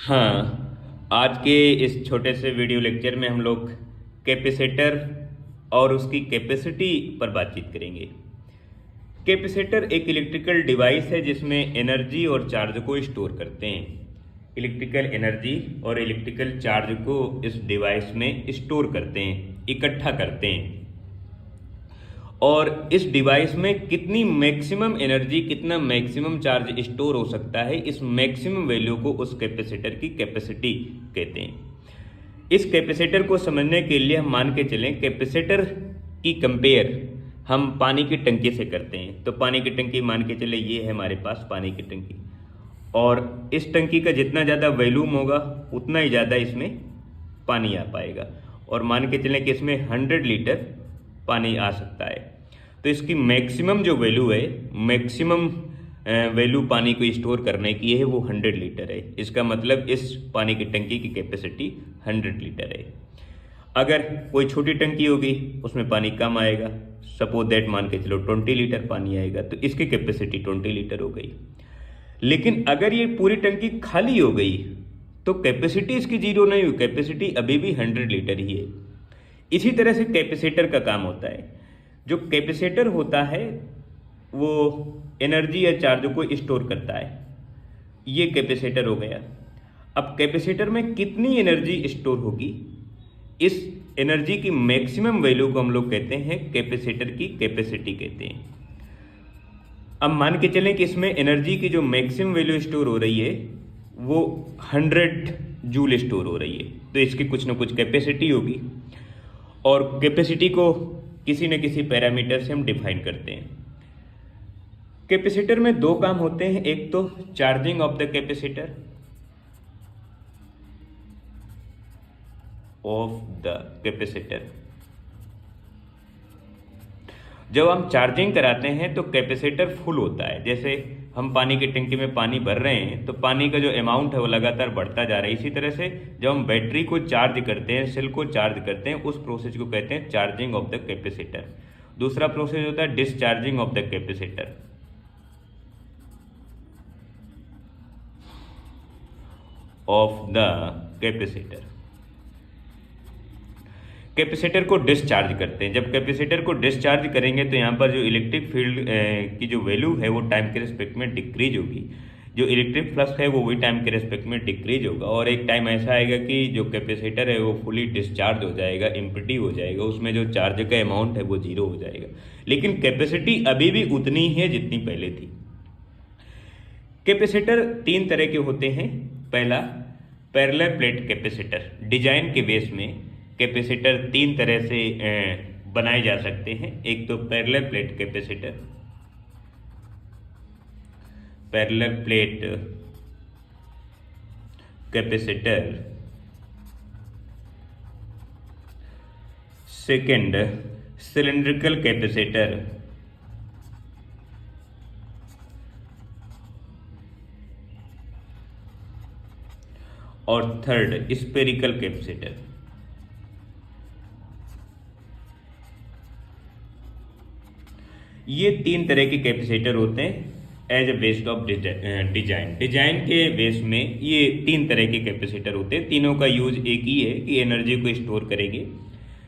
हाँ, आज के इस छोटे से वीडियो लेक्चर में हम लोग कैपेसिटर और उसकी कैपेसिटी पर बातचीत करेंगे। कैपेसिटर एक इलेक्ट्रिकल डिवाइस है जिसमें एनर्जी और चार्ज को स्टोर करते हैं। इलेक्ट्रिकल एनर्जी और इलेक्ट्रिकल चार्ज को इस डिवाइस में स्टोर करते हैं, इकट्ठा करते हैं। और इस डिवाइस में कितनी मैक्सिमम एनर्जी, कितना मैक्सिमम चार्ज स्टोर हो सकता है, इस मैक्सिमम वैल्यू को उस कैपेसिटर की कैपेसिटी कहते हैं। इस कैपेसिटर को समझने के लिए हम मान के चलें कैपेसिटर की कंपेयर हम पानी की टंकी से करते हैं। तो पानी की टंकी मान के चले, ये है हमारे पास पानी की टंकी, और इस टंकी का जितना ज़्यादा वॉल्यूम होगा उतना ही ज़्यादा इसमें पानी आ पाएगा। और मान के चलें कि इसमें 100 लीटर पानी आ सकता है। तो इसकी मैक्सिमम जो वैल्यू है, मैक्सिमम वैल्यू पानी को स्टोर करने की है, वो 100 लीटर है। इसका मतलब इस पानी की टंकी की कैपेसिटी 100 लीटर है। अगर कोई छोटी टंकी होगी उसमें पानी कम आएगा, सपोज दैट मान के चलो 20 लीटर पानी आएगा, तो इसकी कैपेसिटी 20 लीटर हो गई। लेकिन अगर ये पूरी टंकी खाली हो गई तो कैपेसिटी इसकी जीरो नहीं हुई, कैपेसिटी अभी भी 100 लीटर ही है। इसी तरह से कैपेसिटर का काम होता है। जो कैपेसिटर होता है वो एनर्जी या चार्ज को स्टोर करता है। ये कैपेसिटर हो गया। अब कैपेसिटर में कितनी एनर्जी स्टोर होगी, इस एनर्जी की मैक्सिमम वैल्यू को हम लोग कहते हैं कैपेसिटर की कैपेसिटी कहते हैं। अब मान के चलें कि इसमें एनर्जी की जो मैक्सिमम वैल्यू स्टोर हो रही है वो 100 जूल स्टोर हो रही है, तो इसकी कुछ ना कुछ कैपेसिटी होगी। और कैपेसिटी को किसी न किसी पैरामीटर से हम डिफाइन करते हैं। कैपेसिटर में दो काम होते हैं, एक तो चार्जिंग ऑफ द कैपेसिटर जब हम चार्जिंग कराते हैं तो कैपेसिटर फुल होता है। जैसे हम पानी की टंकी में पानी भर रहे हैं तो पानी का जो अमाउंट है वो लगातार बढ़ता जा रहा है। इसी तरह से जब हम बैटरी को चार्ज करते हैं, सेल को चार्ज करते हैं, उस प्रोसेस को कहते हैं चार्जिंग ऑफ द कैपेसिटर। दूसरा प्रोसेस होता है discharging of the capacitor. Capacitor को डिस्चार्ज करते हैं। जब कैपेसिटर को डिस्चार्ज करेंगे तो यहाँ पर जो इलेक्ट्रिक फील्ड की जो वैल्यू है वो टाइम के रिस्पेक्ट में डिक्रीज होगी। जो इलेक्ट्रिक फ्लक्स है वो भी टाइम के रिस्पेक्ट में डिक्रीज होगा। और एक टाइम ऐसा आएगा कि जो कैपेसिटर है वो फुली डिस्चार्ज हो जाएगा, एम्प्टी हो जाएगा, उसमें जो चार्ज का अमाउंट है वो जीरो हो जाएगा। लेकिन कैपेसिटी अभी भी उतनी है जितनी पहले थी। कैपेसिटर तीन तरह के होते हैं। पहला पैरेलल प्लेट कैपेसिटर। डिजाइन के बेस में कैपेसिटर तीन तरह से बनाए जा सकते हैं। एक तो parallel plate capacitor, second cylindrical capacitor, और थर्ड स्फेरिकल कैपेसिटर। ये तीन तरह के कैपेसिटर होते हैं as a based of design. Design के बेस में ये तीन तरह के कैपेसिटर होते हैं। तीनों का यूज एक ही है कि एनर्जी को स्टोर करेंगे।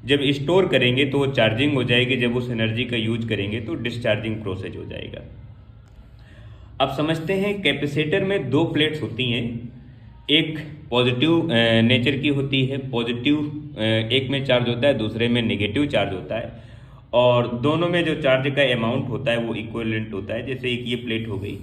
जब स्टोर करेंगे तो वो चार्जिंग हो जाएगी, जब उस एनर्जी का यूज करेंगे तो डिस्चार्जिंग प्रोसेस हो जाएगा। अब समझते हैं कैपेसिटर में दो प्लेट्स होती हैं। एक पॉजिटिव नेचर की होती है, पॉजिटिव एक में चार्ज होता है, दूसरे में नेगेटिव चार्ज होता है। और दोनों में जो चार्ज का अमाउंट होता है वो इक्विवेलेंट होता है। जैसे एक ये प्लेट हो गई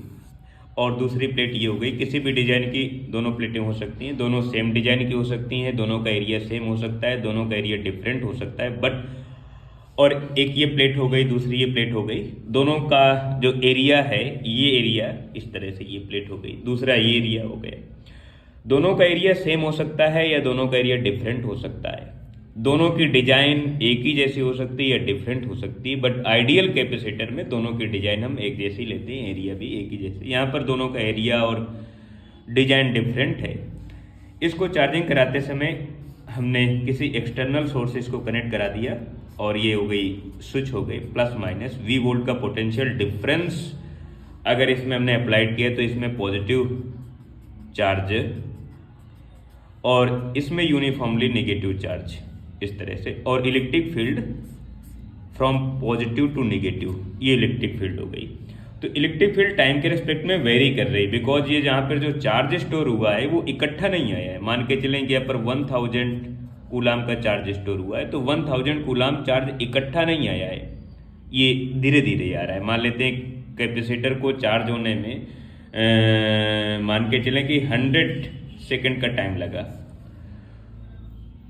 और दूसरी प्लेट ये हो गई। किसी भी डिजाइन की दोनों प्लेटें हो सकती हैं, दोनों सेम डिजाइन की हो सकती हैं, दोनों का एरिया सेम हो सकता है, दोनों का एरिया डिफरेंट हो सकता है, बट और एक ये प्लेट हो गई, दूसरी ये प्लेट हो गई, दोनों का जो एरिया है, ये एरिया इस तरह से ये प्लेट हो गई, दूसरा ये एरिया हो गया। दोनों का एरिया सेम हो सकता है या दोनों का एरिया डिफरेंट हो सकता है। दोनों की डिजाइन एक ही जैसी हो सकती है या डिफरेंट हो सकती है, बट आइडियल कैपेसिटर में दोनों की डिजाइन हम एक जैसी लेते हैं, एरिया भी एक ही जैसे। यहाँ पर दोनों का एरिया और डिजाइन डिफरेंट है। इसको चार्जिंग कराते समय हमने किसी एक्सटर्नल सोर्सेज को कनेक्ट करा दिया और ये हो गई स्विच, हो गई प्लस माइनस V वोल्ट का पोटेंशियल डिफरेंस अगर इसमें हमने अप्लाइड किया तो इसमें पॉजिटिव चार्ज और इसमें यूनिफॉर्मली नेगेटिव चार्ज इस तरह से, और electric field from positive to negative, ये इलेक्ट्रिक फील्ड हो गई। तो इलेक्ट्रिक फील्ड टाइम के रिस्पेक्ट में वेरी कर रही है, बिकॉज ये जहाँ पर जो चार्ज स्टोर हुआ है वो इकट्ठा नहीं आया है। मान के चलें कि यहाँ पर 1000 कूलाम का चार्ज स्टोर हुआ है, तो 1000 कूलाम चार्ज इकट्ठा नहीं आया है, ये धीरे धीरे आ रहा है। मान लेते हैं कैपेसिटर को चार्ज होने में मान के चलें कि 100 सेकेंड का टाइम लगा,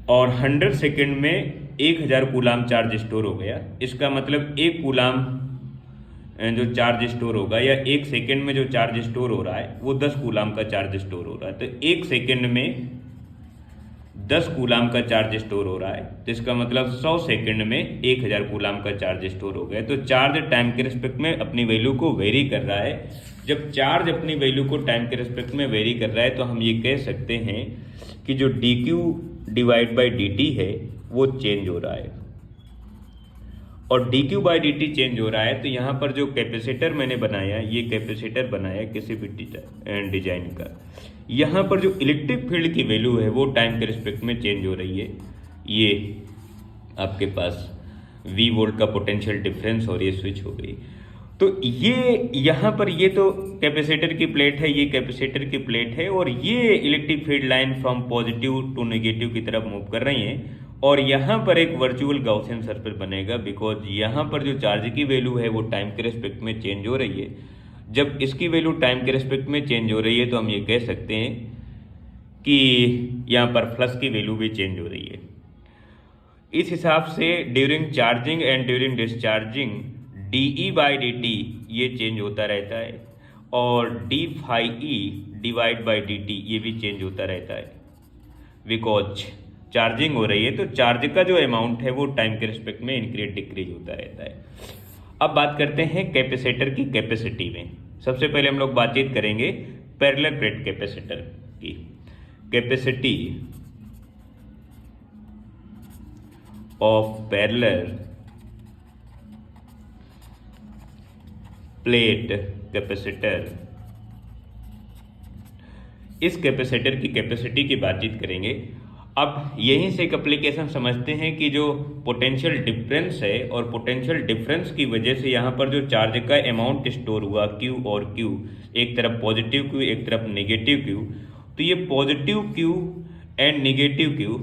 और 100 सेकेंड में 1000 कूलाम चार्ज स्टोर हो गया। इसका मतलब 1 कूलाम जो चार्ज स्टोर होगा, या 1 सेकेंड में जो चार्ज स्टोर हो रहा है वो 10 कूलाम का चार्ज स्टोर हो रहा है। तो 1 सेकेंड में 10 कूलाम का चार्ज स्टोर हो रहा है, तो इसका मतलब 100 सेकेंड में 1000 कूलाम का चार्ज स्टोर हो गया। तो चार्ज टाइम के रिस्पेक्ट में अपनी वैल्यू को वेरी कर रहा है। जब चार्ज अपनी वैल्यू को टाइम के रिस्पेक्ट में वेरी कर रहा है, तो हम ये कह सकते हैं कि जो dq डिवाइड बाई dt है वो चेंज हो रहा है, और dq बाई dt चेंज हो रहा है। तो यहाँ पर जो कैपेसिटर मैंने बनाया, ये कैपेसिटर बनाया किसी भी डिजाइन का, यहाँ पर जो इलेक्ट्रिक फील्ड की वैल्यू है वो टाइम के रिस्पेक्ट में चेंज हो रही है। ये आपके पास V वोल्ट का पोटेंशियल डिफरेंस, और ये स्विच हो गई। तो ये यहाँ पर ये तो कैपेसिटर की प्लेट है, ये कैपेसिटर की प्लेट है, और ये electric field line from positive to negative की तरफ मूव कर रही हैं। और यहाँ पर एक वर्चुअल गाउसियन सर्किल बनेगा, बिकॉज यहाँ पर जो चार्ज की वैल्यू है वो टाइम के रिस्पेक्ट में चेंज हो रही है। जब इसकी वैल्यू टाइम के रिस्पेक्ट में चेंज हो रही है, तो हम ये कह सकते हैं कि यहाँ पर फ्लक्स की वैल्यू भी चेंज हो रही है। इस हिसाब से during charging and during discharging dE by dt ये चेंज होता रहता है, और d phi e divide by dt ये भी चेंज होता रहता है, बिकॉज चार्जिंग हो रही है। तो चार्ज का जो अमाउंट है वो टाइम के रिस्पेक्ट में इंक्रीज डिक्रीज होता रहता है। अब बात करते हैं कैपेसिटर की कैपेसिटी में। सबसे पहले हम लोग बातचीत करेंगे पैरेलल प्लेट कैपेसिटर की। Capacity of parallel plate capacitor, इस कैपेसिटर की कैपेसिटी की बातचीत करेंगे। अब यहीं से एक एप्लीकेशन समझते हैं कि जो पोटेंशियल डिफरेंस है, और पोटेंशियल डिफरेंस की वजह से यहाँ पर जो चार्ज का अमाउंट स्टोर हुआ Q और Q, एक तरफ पॉजिटिव Q एक तरफ नेगेटिव Q, तो ये positive Q and negative Q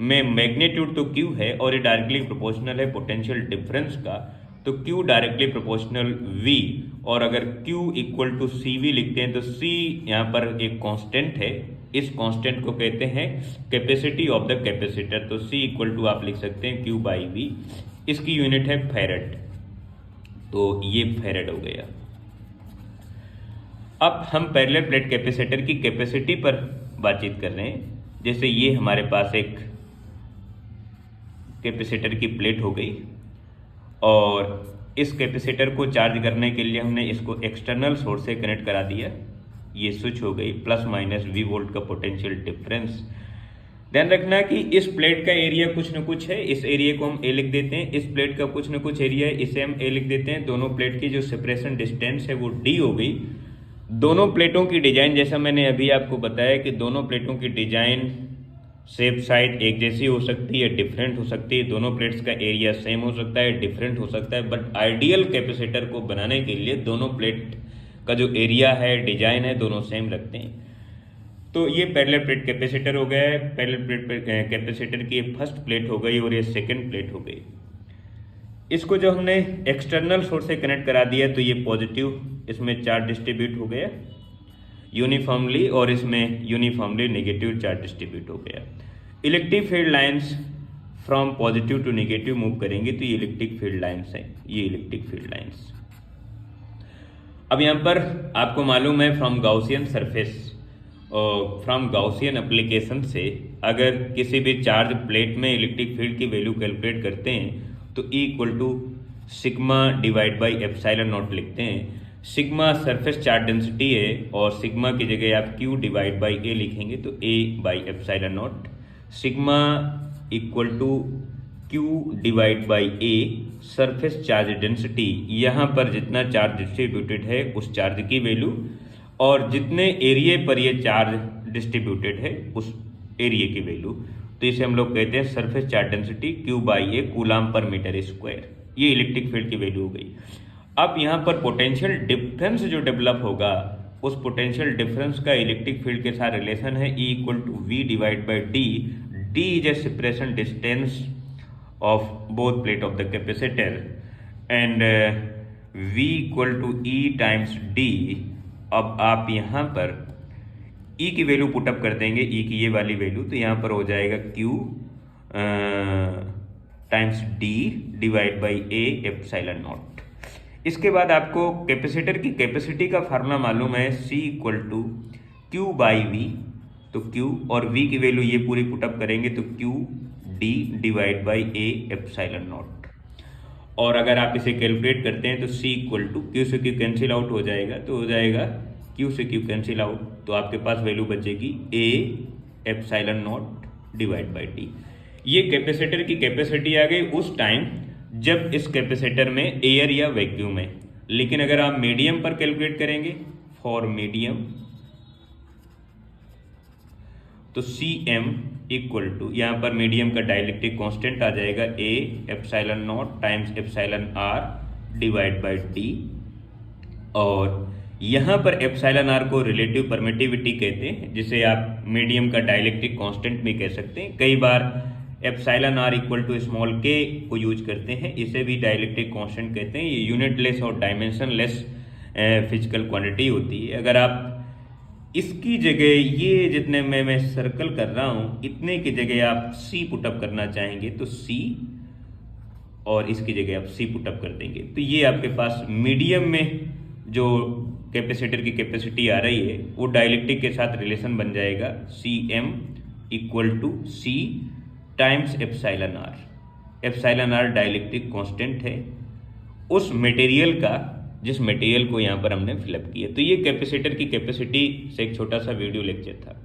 में मैग्नीट्यूड तो Q है, और ये डायरेक्टली प्रोपोर्शनल है पोटेंशियल डिफरेंस का, तो Q डायरेक्टली प्रोपोर्शनल V, और अगर Q इक्वल टू CV लिखते हैं तो C यहाँ पर एक कांस्टेंट है, इस कांस्टेंट को कहते हैं कैपेसिटी ऑफ द कैपेसिटर। तो C इक्वल टू आप लिख सकते हैं Q बाई V, इसकी यूनिट है फैरेड, तो ये फैरेड हो गया। अब हम पैरेलल प्लेट कैपेसिटर की कैपेसिटी पर बातचीत कर रहे हैं। जैसे ये हमारे पास एक कैपेसिटर की प्लेट हो गई, और इस कैपेसिटर को चार्ज करने के लिए हमने इसको एक्सटर्नल सोर्स से कनेक्ट करा दिया, ये स्विच हो गई, प्लस माइनस V वोल्ट का पोटेंशियल डिफरेंस। ध्यान रखना कि इस प्लेट का एरिया कुछ न कुछ है, इस एरिया को हम A लिख देते हैं, इस प्लेट का कुछ न कुछ एरिया है, इसे हम A लिख देते हैं। दोनों प्लेट की जो सेपरेशन डिस्टेंस है वो D हो गई। दोनों प्लेटों की डिजाइन, जैसा मैंने अभी आपको बताया कि दोनों प्लेटों की डिजाइन शेप साइड एक जैसी हो सकती है, डिफरेंट हो सकती है, दोनों प्लेट्स का एरिया सेम हो सकता है, डिफरेंट हो सकता है, बट आइडियल कैपेसिटर को बनाने के लिए दोनों प्लेट का जो एरिया है, डिजाइन है, दोनों सेम रखते हैं। तो ये पैरेलल प्लेट कैपेसिटर हो गया है। पैरेलल प्लेट कैपेसिटर की फर्स्ट प्लेट हो गई और ये सेकंड प्लेट हो गई। इसको जो हमने एक्सटर्नल सोर्स से कनेक्ट करा दिया तो ये पॉजिटिव, इसमें चार्ज डिस्ट्रीब्यूट हो गया यूनिफॉर्मली, और इसमें यूनिफॉर्मली नेगेटिव चार्ज डिस्ट्रीब्यूट हो गया। Electric field lines from positive to negative move करेंगे, तो ये इलेक्ट्रिक फील्ड लाइंस हैं, ये इलेक्ट्रिक फील्ड लाइंस। अब यहाँ पर आपको मालूम है फ्रॉम गाउसियन सरफेस और फ्रॉम गाउसियन एप्लीकेशन से अगर किसी भी चार्ज प्लेट में इलेक्ट्रिक फील्ड की वैल्यू कैलकुलेट करते हैं तो E equal to sigma divide by epsilon naught लिखते हैं। सिग्मा सरफेस चार्ज डेंसिटी है और सिग्मा की जगह आप Q डिवाइड बाई A लिखेंगे तो A by epsilon naught. Sigma equal to Q divide by A surface charge density, यहाँ पर जितना चार्ज डिस्ट्रीब्यूटेड है उस चार्ज की वैल्यू और जितने एरिया पर ये चार्ज डिस्ट्रीब्यूटेड है उस एरिया की वैल्यू, तो इसे हम लोग कहते हैं surface charge density Q by A coulomb पर मीटर स्क्वायर। ये इलेक्ट्रिक फील्ड की वैल्यू हो गई। अब यहाँ पर पोटेंशियल डिफरेंस जो डेवलप होगा, उस पोटेंशियल डिफरेंस का इलेक्ट्रिक फील्ड के साथ रिलेशन है E equal to V divide by D. D is a separation distance of both plate of the capacitor and V equal to E times D. अब आप यहाँ पर E की value put up कर देंगे, E की ये वाली वैल्यू, तो यहाँ पर हो जाएगा Q times D divide by A epsilon not. इसके बाद आपको कैपेसिटर की कैपेसिटी का फार्मूला मालूम है, C equal to Q by V. तो Q और V की वैल्यू ये पूरी पुटअप करेंगे तो Q D divide by A epsilon naught. और अगर आप इसे कैलकुलेट करते हैं तो C इक्वल टू Q से Q कैंसिल आउट हो जाएगा, तो हो जाएगा Q से Q कैंसिल आउट, तो आपके पास वैल्यू बचेगी A epsilon not divide by D. ये कैपेसिटर की कैपेसिटी आ गई उस टाइम जब इस कैपेसिटर में एयर या वैक्यूम है। लेकिन अगर आप मीडियम पर कैलकुलेट करेंगे, फॉर मीडियम, तो Cm इक्वल टू यहाँ पर मीडियम का डाइलेक्ट्रिक कांस्टेंट आ जाएगा A epsilon not times epsilon r divide by D. और यहाँ पर एप्सिलॉन r को रिलेटिव परमिटिविटी कहते हैं, जिसे आप मीडियम का डाइलेक्ट्रिक कांस्टेंट भी कह सकते हैं। कई बार epsilon r equal to small k को यूज करते हैं, इसे भी डाइलेक्ट्रिक कांस्टेंट कहते हैं। ये यूनिटलेस और डायमेंशनलेस फिजिकल क्वांटिटी होती है। अगर आप इसकी जगह ये जितने में मैं सर्कल कर रहा हूँ, इतने की जगह आप C पुटअप करना चाहेंगे तो C, और इसकी जगह आप C पुटअप कर देंगे, तो ये आपके पास मीडियम में जो कैपेसिटर की कैपेसिटी आ रही है वो डाइलेक्ट्रिक के साथ रिलेशन बन जाएगा Cm equal to C times epsilon r। Epsilon r dielectric constant है उस मटेरियल का जिस मटेरियल को यहाँ पर हमने फिलअप किया। तो ये कैपेसिटर की कैपेसिटी से एक छोटा सा वीडियो लेक्चर था।